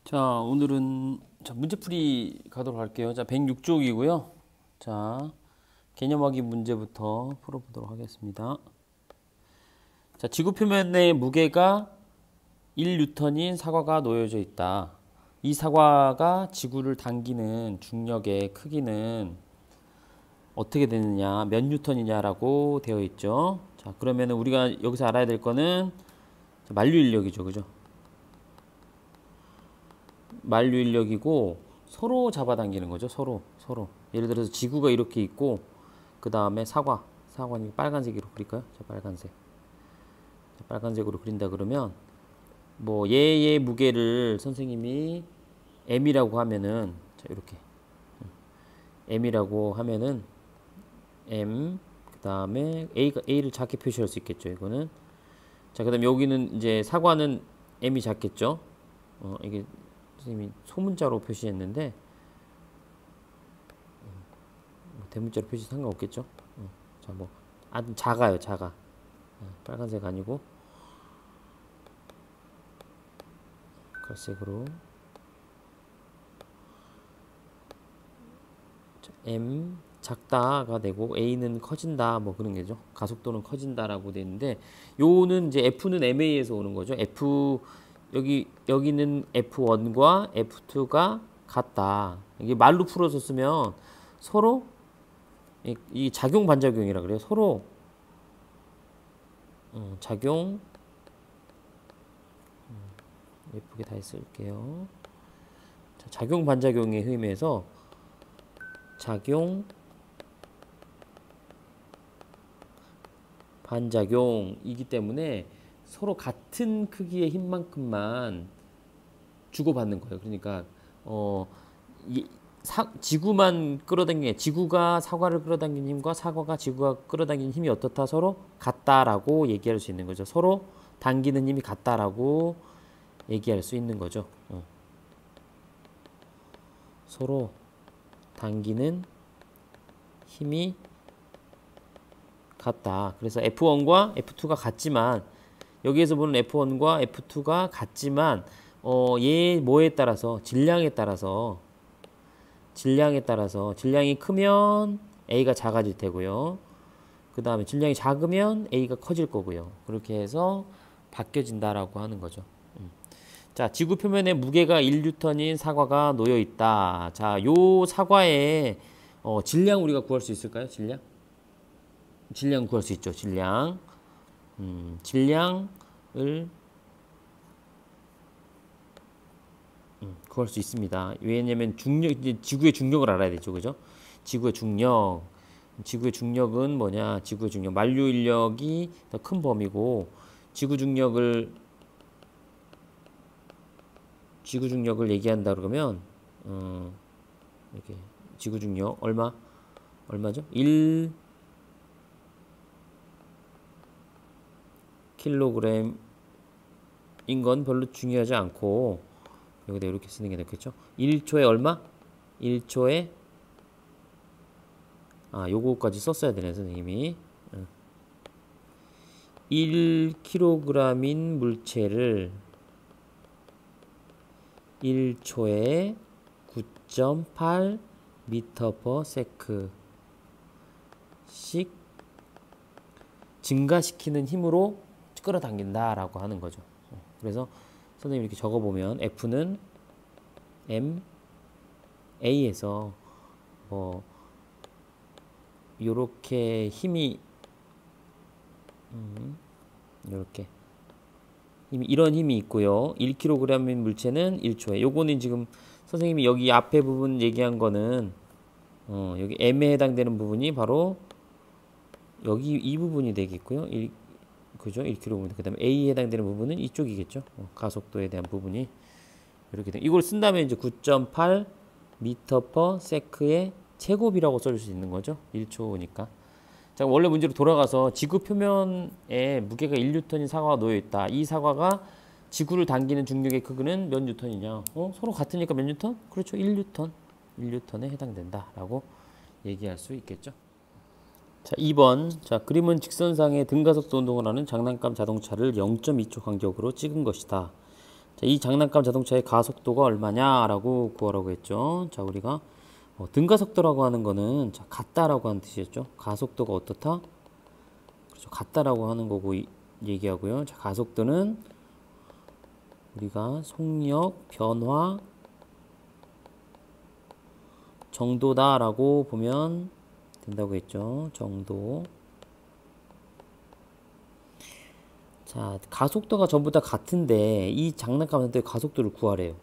자, 오늘은 문제풀이 가도록 할게요. 자, 106쪽이고요. 자, 개념하기 문제부터 풀어보도록 하겠습니다. 자, 지구 표면의 무게가 1N인 사과가 놓여져 있다. 이 사과가 지구를 당기는 중력의 크기는 어떻게 되느냐, 몇 뉴턴이냐라고 되어 있죠. 자, 그러면 우리가 여기서 알아야 될 거는 만류 인력이죠. 그죠? 만류 인력이고 서로 잡아당기는 거죠. 서로. 예를 들어서 지구가 이렇게 있고 그 다음에 사과는 빨간색으로 그릴까요? 자, 빨간색으로 그린다 그러면 뭐 얘의 무게를 선생님이 m이라고 하면은 자, 이렇게 m이라고 하면은 m 그 다음에 a를 작게 표시할 수 있겠죠. 이거는 자, 그다음 여기는 이제 사과는 m이 작겠죠. 이게 선생님이 소문자로 표시했는데 대문자로 표시 상관없겠죠. 자, 뭐 아주 작아요. 빨간색 아니고 갈색으로 자, m 작다가 되고 a는 커진다 뭐 그런 게죠. 가속도는 커진다라고 돼 있는데 요는 이제 f는 ma에서 오는 거죠. 여기는 F1과 F2가 같다. 이게 말로 풀어서 쓰면 서로 이 작용 반작용이라 그래요. 서로 작용 예쁘게 다 쓸게요. 자, 작용 반작용에 의해서 작용 반작용이기 때문에 서로 같은 크기의 힘만큼만 주고받는 거예요. 그러니까 지구만 끌어당기는 지구가 사과를 끌어당기는 힘과 사과가 지구가 끌어당기는 힘이 어떻다? 서로 같다라고 얘기할 수 있는 거죠. 서로 당기는 힘이 같다라고 얘기할 수 있는 거죠. 서로 당기는 힘이 같다. 그래서 F1과 F2가 같지만 여기에서 보는 F1과 F2가 같지만 얘 뭐에 따라서 질량에 따라서 질량이 크면 A가 작아질 테고요. 그 다음에 질량이 작으면 A가 커질 거고요. 그렇게 해서 바뀌어진다라고 하는 거죠. 자, 지구 표면에 무게가 1N인 사과가 놓여 있다. 자, 요 사과의 질량 우리가 구할 수 있을까요? 질량 구할 수 있죠. 질량을 구할 수 있습니다. 왜냐면 이제 지구의 중력을 알아야 되죠. 그죠? 지구의 중력은 뭐냐? 지구의 중력, 만류 인력이 더 큰 범위고 지구 중력을 얘기한다 그러면 이렇게 지구 중력 얼마죠? 1kg인 건 별로 중요하지 않고 여기다 이렇게 쓰는 게 낫겠죠? 1초에 얼마? 1초에 요거까지 썼어야 되네 선생님이. 1kg인 물체를 1초에 9.8 m/s씩 증가시키는 힘으로 끌어당긴다라고 하는 거죠. 그래서 선생님이 이렇게 적어보면 F는 A에서 뭐 요렇게 힘이 이런 힘이 있고요. 1kg인 물체는 1초에. 요거는 지금 선생님이 여기 앞에 부분 얘기한 거는 여기 M에 해당되는 부분이 바로 여기 이 부분이 되겠고요. 그죠? 1kg. 그 다음에 A에 해당되는 부분은 이쪽이겠죠. 가속도에 대한 부분이 이렇게 돼. 이걸 쓴다면 이제 9.8 m/s의 제곱이라고 써줄 수 있는 거죠. 1초니까. 자, 원래 문제로 돌아가서 지구 표면에 무게가 1N인 사과가 놓여 있다. 이 사과가 지구를 당기는 중력의 크기는 몇 뉴턴이냐? 서로 같으니까 몇 뉴턴? 그렇죠. 1뉴턴. 1N에 해당된다라고 얘기할 수 있겠죠. 자, 2번. 자, 그림은 직선상의 등가속도 운동을 하는 장난감 자동차를 0.2초 간격으로 찍은 것이다. 자, 이 장난감 자동차의 가속도가 얼마냐라고 구하라고 했죠. 자, 우리가 등가속도라고 하는 거는 자, 같다라고 하는 뜻이었죠. 가속도가 어떻다? 그렇죠. 같다라고 하는 거고 얘기하고요. 자, 가속도는 우리가 속력, 변화, 정도다라고 보면 된다고 했죠. 정도. 자, 가속도가 전부 다 같은데 이 장난감한테 가속도를 구하래요.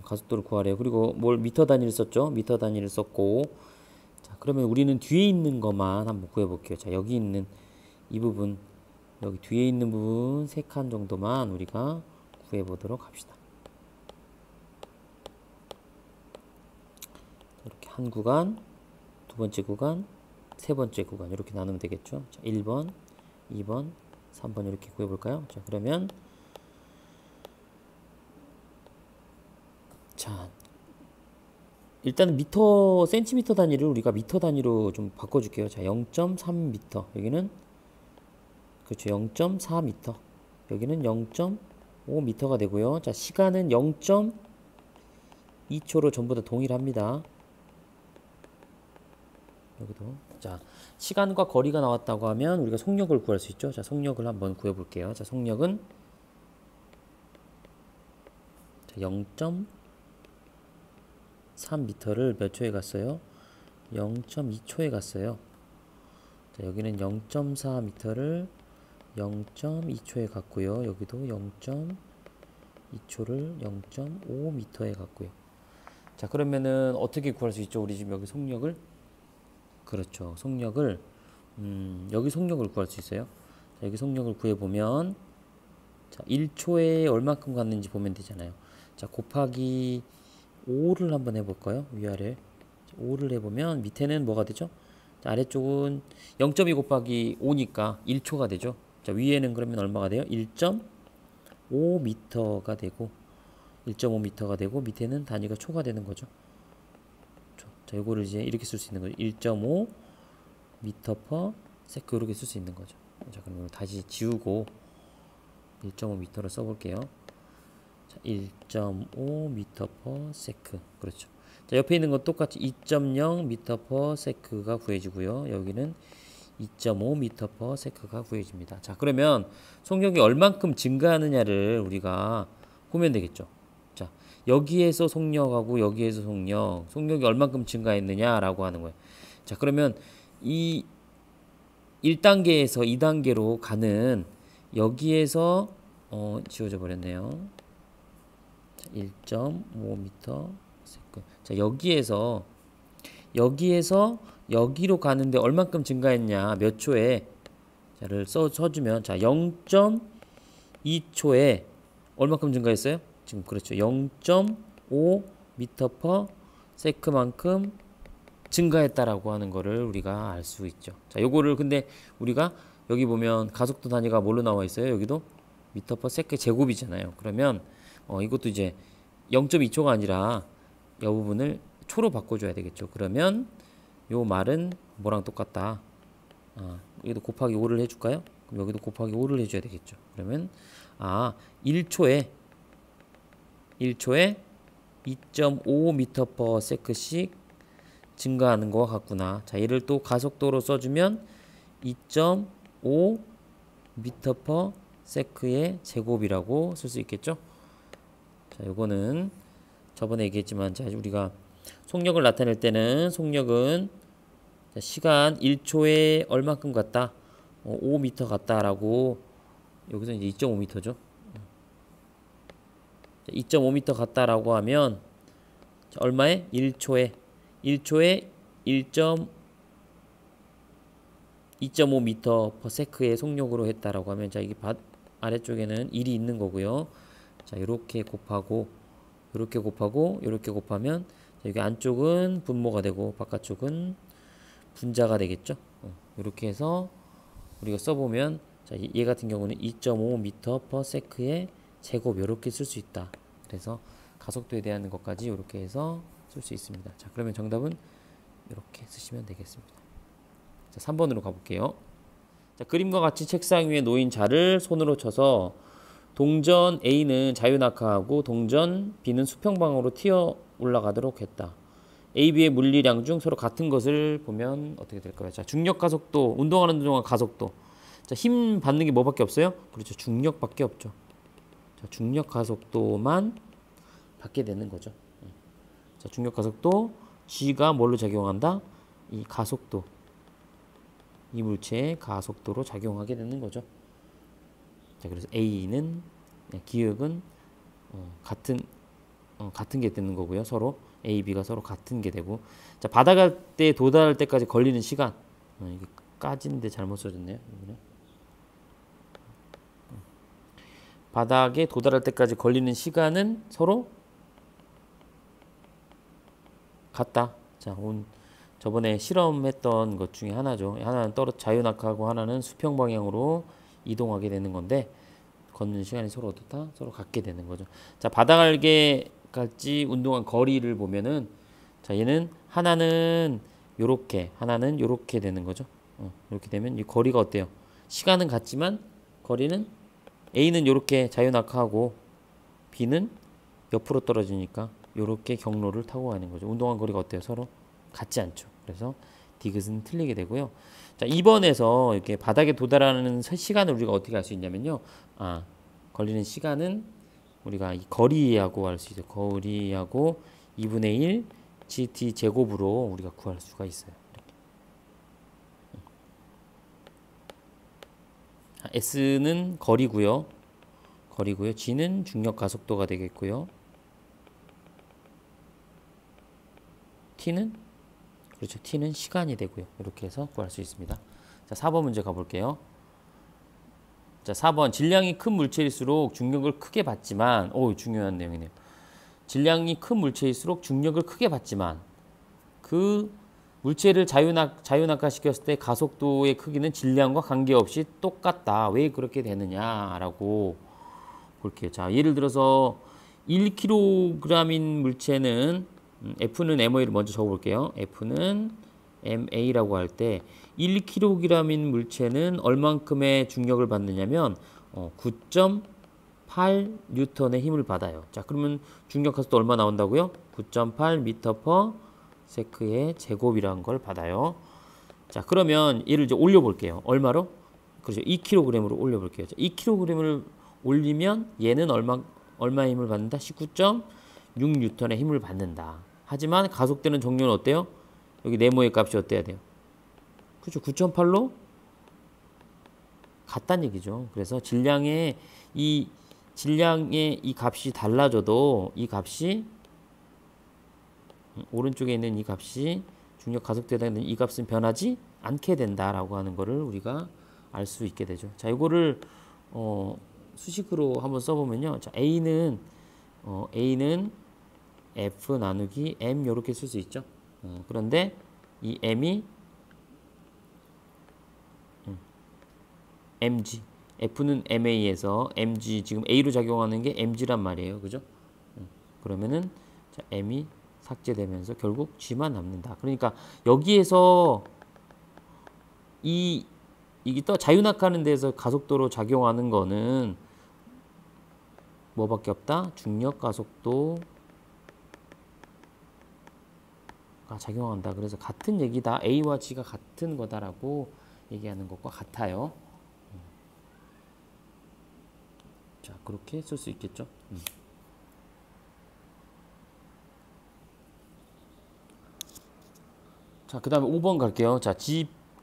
가속도를 구하래요. 그리고 뭘 미터 단위를 썼죠. 미터 단위를 썼고, 자, 그러면 우리는 뒤에 있는 것만 한번 구해볼게요. 자, 여기 있는 이 부분, 여기 뒤에 있는 부분 3칸 정도만 우리가 구해보도록 합시다. 이렇게 한 구간, 두 번째 구간, 세 번째 구간 이렇게 나누면 되겠죠. 자, 1번, 2번, 3번 이렇게 구해볼까요? 자, 그러면 자, 일단 미터, 센티미터 단위를 우리가 미터 단위로 좀 바꿔줄게요. 자, 0.3미터. 여기는, 그렇죠. 0.4미터. 여기는 0.5미터가 되고요. 자, 시간은 0.2초로 전부 다 동일합니다. 여기도. 자, 시간과 거리가 나왔다고 하면 우리가 속력을 구할 수 있죠. 자, 속력을 한번 구해볼게요. 자, 속력은 0.3m를 몇 초에 갔어요? 0.2초에 갔어요. 자, 여기는 0.4m를 0.2초에 갔고요. 여기도 0.2초를 0.5m에 갔고요. 자, 그러면은 어떻게 구할 수 있죠? 우리 지금 여기 속력을? 그렇죠. 속력을 여기 속력을 구할 수 있어요. 자, 여기 속력을 구해보면 자, 1초에 얼마큼 갔는지 보면 되잖아요. 자, 곱하기 5를 한번 해볼까요? 위아래 5를 해보면 밑에는 뭐가 되죠? 자, 아래쪽은 0.2 곱하기 5니까 1초가 되죠. 자, 위에는 그러면 얼마가 돼요? 1.5m가 되고 1.5m가 되고 밑에는 단위가 초가 되는 거죠. 자, 이거를 이제 이렇게 쓸 수 있는 거죠. 1.5 미터 퍼 세크 이렇게 쓸 수 있는 거죠. 자, 그럼 다시 지우고 1.5m를 써볼게요. 자, 1.5 미터 퍼 세크. 그렇죠. 자, 옆에 있는 건 똑같이 2.0 미터 퍼 세크가 구해지고요. 여기는 2.5 미터 퍼 세크가 구해집니다. 자, 그러면 속력이 얼만큼 증가하느냐를 우리가 보면 되겠죠. 자, 여기에서 속력하고 여기에서 속력이 얼만큼 증가했느냐라고 하는 거예요. 자, 그러면 이 1단계에서 2단계로 가는 여기에서 지워져 버렸네요. 1.5m 세컨. 자, 여기에서 여기로 가는데 얼만큼 증가했냐, 몇 초에 자를 써주면 자 0.2초에 얼만큼 증가했어요? 지금 그렇죠. 0.5m per sec만큼 증가했다라고 하는 거를 우리가 알 수 있죠. 자, 요거를 근데 우리가 여기 보면 가속도 단위가 뭘로 나와 있어요? 여기도 미터 퍼 세컨 제곱이잖아요. 그러면 이것도 이제 0.2초가 아니라 이 부분을 초로 바꿔줘야 되겠죠. 그러면 요 말은 뭐랑 똑같다. 여기도 곱하기 5를 해줄까요? 그럼 여기도 곱하기 5를 해줘야 되겠죠. 그러면 1초에 2.5m per sec씩 증가하는 거와 같구나. 자, 얘를 또 가속도로 써주면 2.5m per sec의 제곱이라고 쓸 수 있겠죠. 자, 요거는 저번에 얘기했지만, 자, 우리가 속력을 나타낼 때는 속력은 시간 1초에 얼마큼 갔다? 5m 갔다라고, 여기서 이제 2.5m죠. 2.5m 갔다라고 하면 자, 얼마에? 1초에 2.5m per sec의 속력으로 했다라고 하면 자, 이게 아래쪽에는 1이 있는 거고요. 자, 이렇게 곱하고 이렇게 곱하면 자, 여기 안쪽은 분모가 되고 바깥쪽은 분자가 되겠죠. 이렇게 해서 우리가 써보면 자, 얘 같은 경우는 2.5m per sec의 제곱 이렇게 쓸 수 있다. 그래서 가속도에 대한 것까지 이렇게 해서 쓸 수 있습니다. 자, 그러면 정답은 이렇게 쓰시면 되겠습니다. 자, 3번으로 가볼게요. 자, 그림과 같이 책상 위에 놓인 자를 손으로 쳐서 동전 A는 자유낙하하고 동전 B는 수평방향으로 튀어 올라가도록 했다. A, B의 물리량 중 서로 같은 것을 보면 어떻게 될까요? 자, 중력 가속도, 운동하는 동안 가속도. 자, 힘 받는 게 뭐밖에 없어요? 그렇죠. 중력밖에 없죠. 자, 중력 가속도만 받게 되는 거죠. 자, 중력 가속도 G가 뭘로 작용한다? 이 가속도. 이 물체의 가속도로 작용하게 되는 거죠. 자, 그래서 A는 기역은 같은 게 되는 거고요. 서로 A, B가 서로 같은 게 되고, 자, 바닥할 때 도달할 때까지 걸리는 시간. 이게 까지는데 잘못 써졌네요. 이거는. 바닥에 도달할 때까지 걸리는 시간은 서로 같다. 자, 저번에 실험했던 것 중에 하나죠. 하나는 자유낙하하고 하나는 수평 방향으로 이동하게 되는 건데, 걷는 시간이 서로 어떻다? 서로 같게 되는 거죠. 자, 바닥알게 같이 운동한 거리를 보면은, 자, 얘는 하나는 요렇게, 하나는 요렇게 되는 거죠. 이렇게 되면 이 거리가 어때요? 시간은 같지만 거리는 A는 요렇게 자유낙하하고 B는 옆으로 떨어지니까 요렇게 경로를 타고 가는 거죠. 운동한 거리가 어때요? 서로 같지 않죠. 그래서 디귿은 틀리게 되고요. 자, 2번에서 이렇게 바닥에 도달하는 시간을 우리가 어떻게 알 수 있냐면요. 걸리는 시간은 우리가 이 거리하고 알 수 있어요. 거리하고 2분의 1 gt 제곱으로 우리가 구할 수가 있어요. S는 거리고요. G는 중력 가속도가 되겠고요. T는 그렇죠. T는 시간이 되고요. 이렇게 해서 구할 수 있습니다. 자, 4번 문제 가볼게요. 자, 4번. 질량이 큰 물체일수록 중력을 크게 받지만, 중요한 내용이네요. 질량이 큰 물체일수록 중력을 크게 받지만, 그 물체를 자유낙하시켰을 때 가속도의 크기는 질량과 관계없이 똑같다. 왜 그렇게 되느냐라고 볼게요. 자, 예를 들어서 1kg인 물체는 F는 MA를 먼저 적어볼게요. F는 MA라고 할 때 1kg인 물체는 얼만큼의 중력을 받느냐면 9.8N의 힘을 받아요. 자, 그러면 중력 가속도 얼마 나온다고요? 9.8m/s의 제곱이라는 걸 받아요. 자, 그러면 얘를 이제 올려볼게요. 얼마로? 그렇죠. 2kg으로 올려볼게요. 자, 2kg을 올리면 얘는 얼마의 힘을 받는다? 19.6N의 힘을 받는다. 하지만 가속되는 종료는 어때요? 여기 네모의 값이 어때야 돼요? 그렇죠. 9.8로 같다는 얘기죠. 그래서 질량의 이 값이 달라져도 이 값이 오른쪽에 있는 이 값이 중력 가속도에 있는 이 값은 변하지 않게 된다라고 하는 거를 우리가 알 수 있게 되죠. 자, 이거를 수식으로 한번 써보면요. 자, A는 F 나누기 M 이렇게 쓸 수 있죠. 그런데 이 M이 mg, F는 MA에서 mg, 지금 A로 작용하는 게 mg란 말이에요. 그죠? 그러면은 자, M이 삭제되면서 결국 G만 남는다. 그러니까 여기에서 이게 또 자유낙하는 데서 가속도로 작용하는 거는 뭐밖에 없다? 중력 가속도가 작용한다. 그래서 같은 얘기다. A와 G가 같은 거다라고 얘기하는 것과 같아요. 자, 그렇게 쓸 수 있겠죠. 자, 그 다음에 5번 갈게요. 자,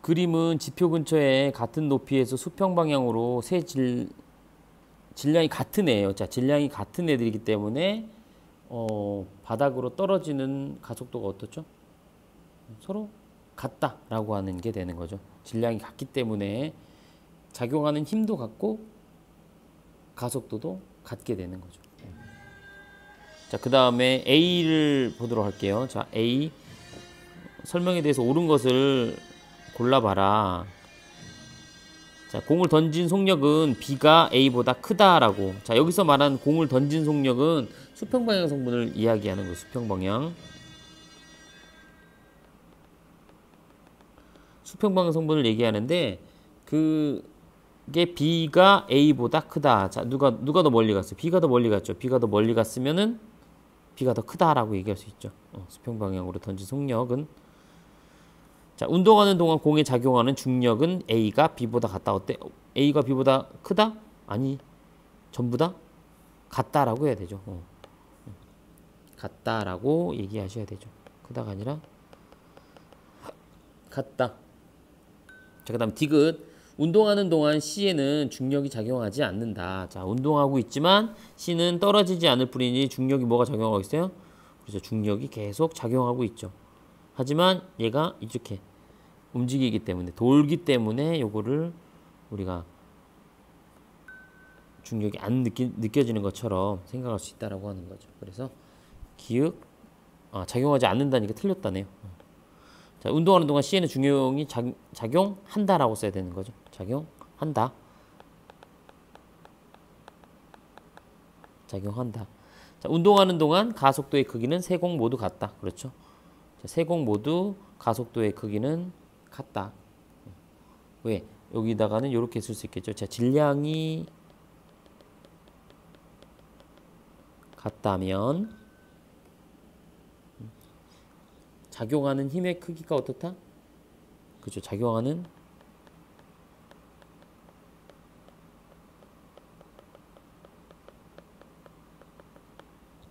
그림은 지표 근처에 같은 높이에서 수평 방향으로 질량이 같은 애예요. 자, 질량이 같은 애들이기 때문에 바닥으로 떨어지는 가속도가 어떻죠? 서로 같다라고 하는 게 되는 거죠. 질량이 같기 때문에 작용하는 힘도 같고 가속도도 같게 되는 거죠. 자, 그 다음에 A를 보도록 할게요. 자, A 설명에 대해서 옳은 것을 골라봐라. 자, 공을 던진 속력은 B가 A보다 크다라고. 자, 여기서 말하는 공을 던진 속력은 수평방향 성분을 이야기하는 거예요. 수평방향. 수평방향 성분을 얘기하는데 그게 B가 A보다 크다. 자, 누가 더 멀리 갔어요? B가 더 멀리 갔죠. B가 더 멀리 갔으면은 B가 더 크다라고 얘기할 수 있죠. 수평방향으로 던진 속력은. 자, 운동하는 동안 공에 작용하는 중력은 A가 B보다 같다. 어때? A가 B보다 크다? 아니, 전부 다 같다라고 해야 되죠. 같다라고 얘기하셔야 되죠. 크다가 아니라 같다. 자, 그 다음 디귿. 운동하는 동안 C에는 중력이 작용하지 않는다. 자, 운동하고 있지만 C는 떨어지지 않을 뿐이니 중력이 뭐가 작용하고 있어요? 그래서 중력이 계속 작용하고 있죠. 하지만 얘가 이렇게 움직이기 때문에, 돌기 때문에 요거를 우리가 중력이 안 느껴지는 것처럼 생각할 수 있다라고 하는 거죠. 그래서 기역, 작용하지 않는다니까 틀렸다네요. 자, 운동하는 동안 C에는 중력이 작용한다라고 써야 되는 거죠. 작용한다. 작용한다. 자, 운동하는 동안 가속도의 크기는 세 공 모두 같다. 그렇죠? 자, 세 공 모두 가속도의 크기는 같다. 왜? 여기다가는 이렇게 쓸 수 있겠죠. 자, 질량이 같다면 작용하는 힘의 크기가 어떻다? 그죠? 작용하는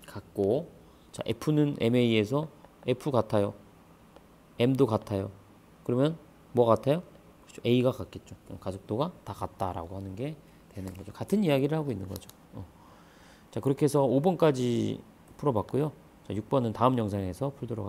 같고, 자, F는 MA에서 F 같아요. M도 같아요. 그러면 뭐 같아요? 그렇죠. A가 같겠죠. 가속도가 다 같다라고 하는 게 되는 거죠. 같은 이야기를 하고 있는 거죠. 자, 그렇게 해서 5번까지 풀어봤고요. 자, 6번은 다음 영상에서 풀도록 하겠습니다.